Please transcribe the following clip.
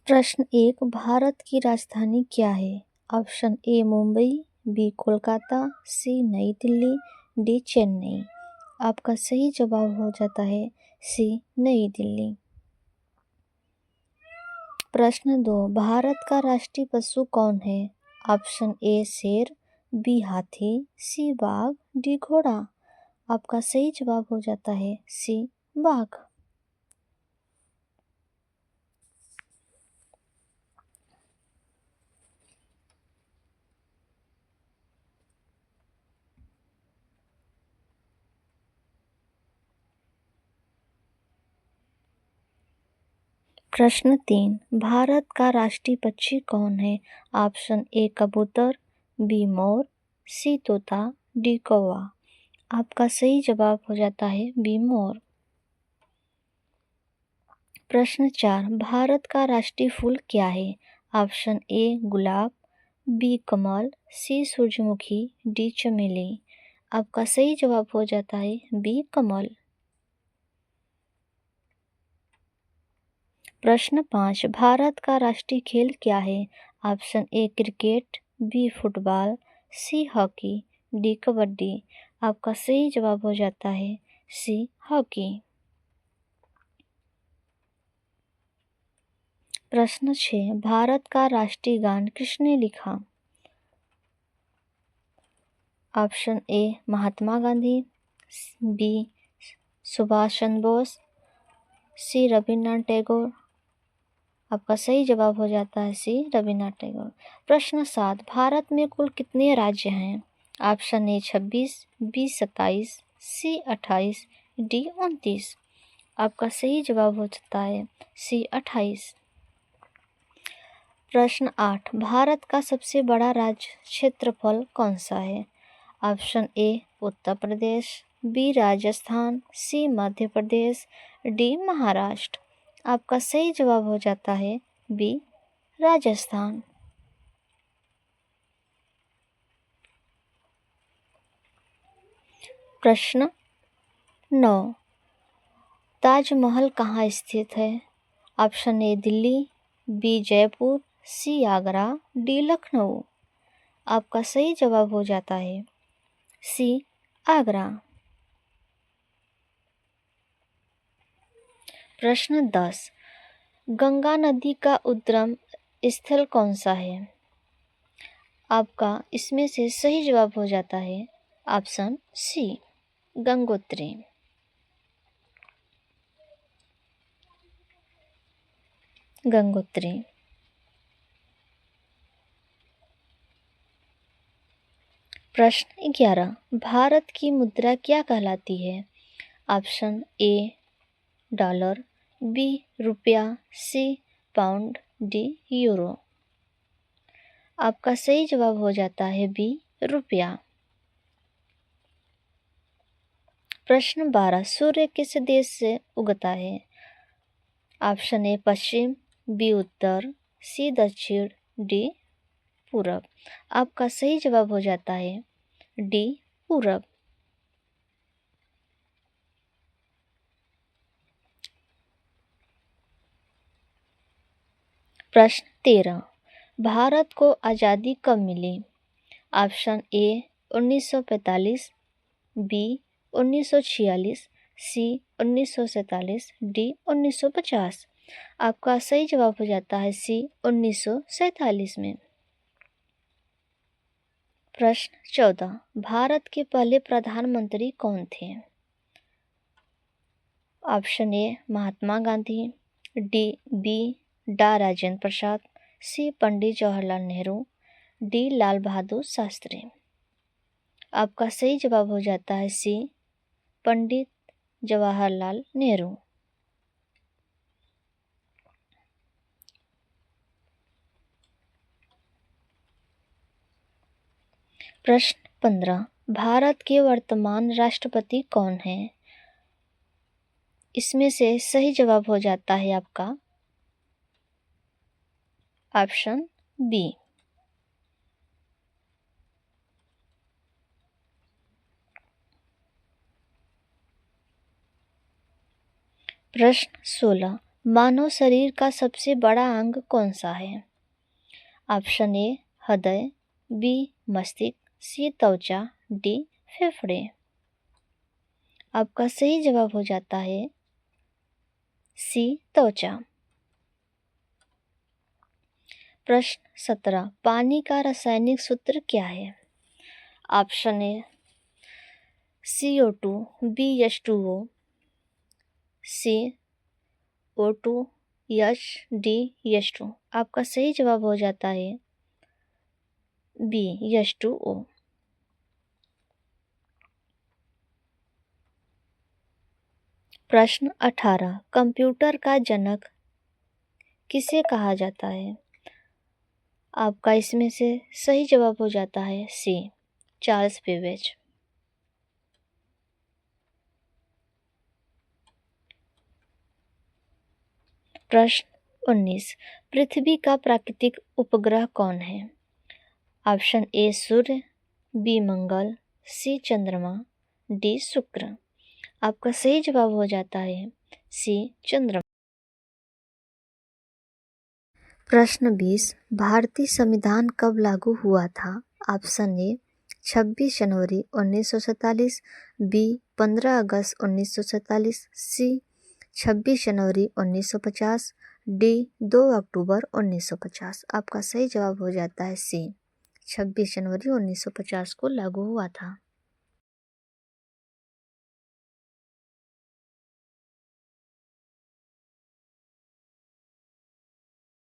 प्रश्न 1, भारत की राजधानी क्या है? Option A Mumbai, B Kolkata, C New Delhi, D Chennai. आपका सही जवाब हो जाता है सी नई दिल्ली। प्रश्न 2, भारत का राष्ट्रीय पशु कौन है? ऑप्शन ए शेर, बी हाथी, सी बाघ, डी घोड़ा। आपका सही जवाब हो जाता है सी बाघ। प्रश्न 3, भारत का राष्ट्रीय पक्षी कौन है? ऑप्शन ए कबूतर, बी मोर, सी तोता, डी कौवा। आपका सही जवाब हो जाता है बी मोर। प्रश्न 4, भारत का राष्ट्रीय फूल क्या है? ऑप्शन ए गुलाब, बी कमल, सी सूरजमुखी, डी चमेली। आपका सही जवाब हो जाता है बी कमल। प्रश्न 5, भारत का राष्ट्रीय खेल क्या है? Option A cricket, B football, C hockey, D kabaddi. आपका सही जवाब हो जाता है सी हॉकी। प्रश्न 6, भारत का राष्ट्रीय गान किसने लिखा? Option A Mahatma Gandhi, B Subhash Chandra Bose, C Rabindranath Tagore. आपका सही जवाब हो जाता है सी रविन्द्रनाथ टैगोर। प्रश्न 7, भारत में कुल कितने राज्य हैं? Option A 26, B 27, C 28, D 29। आपका सही जवाब हो जाता है सी 28। प्रश्न 8, भारत का सबसे बड़ा राज्य क्षेत्रफल कौन सा है? Option A Uttar Pradesh, B Rajasthan, C Madhya Pradesh, D Maharashtra. आपका सही जवाब हो जाता है बी राजस्थान। प्रश्न 9, ताजमहल कहाँ स्थित है? Option A Delhi, B Jaipur, C Agra, D Lucknow. आपका सही जवाब हो जाता है सी आगरा। प्रश्न 10, गंगा नदी का उद्गम स्थल कौन सा है? आपका इसमें से सही जवाब हो जाता है ऑप्शन सी गंगोत्री। गंगोत्री। प्रश्न 11, भारत की मुद्रा क्या कहलाती है? ऑप्शन ए डॉलर, बी रुपया, सी पाउंड, डी यूरो। आपका सही जवाब हो जाता है बी रुपया। प्रश्न 12, सूर्य किस देश से उगता है? ऑप्शन ए पश्चिम, बी उत्तर, सी दक्षिण, डी पूरब। आपका सही जवाब हो जाता है डी पूरब। प्रश्न 13, भारत को आज़ादी कब मिली? Option A 1945, B 1946, C 1947, D 1950। आपका सही जवाब हो जाता है सी 1947 में। प्रश्न 14, भारत के पहले प्रधानमंत्री कौन थे? Option A Mahatma Gandhi, B डा राजेंद्र प्रसाद, सी पंडित जवाहरलाल नेहरू, डी लाल बहादुर शास्त्री। आपका सही जवाब हो जाता है सी पंडित जवाहरलाल नेहरू। प्रश्न 15, भारत के वर्तमान राष्ट्रपति कौन है? इसमें से सही जवाब हो जाता है आपका ऑप्शन बी। प्रश्न 16, मानव शरीर का सबसे बड़ा अंग कौन सा है? ऑप्शन ए हृदय, बी मस्तिष्क, सी त्वचा, डी फेफड़े। आपका सही जवाब हो जाता है सी त्वचा। प्रश्न 17, पानी का रासायनिक सूत्र क्या है? Option A CO2, B H2O, C O2 H, D H2। आपका सही जवाब हो जाता है बी H2O। प्रश्न 18, कंप्यूटर का जनक किसे कहा जाता है? आपका इसमें से सही जवाब हो जाता है सी चार्ल्स बेबेज। प्रश्न 19, पृथ्वी का प्राकृतिक उपग्रह कौन है? ऑप्शन ए सूर्य, बी मंगल, सी चंद्रमा, डी शुक्र। आपका सही जवाब हो जाता है सी चंद्रमा। प्रश्न 20, भारतीय संविधान कब लागू हुआ था? ऑप्शन ए 26 जनवरी 1947, बी 15 अगस्त 1947, सी 26 जनवरी 1950, डी 2 अक्टूबर 1950। आपका सही जवाब हो जाता है सी 26 जनवरी 1950 को लागू हुआ था।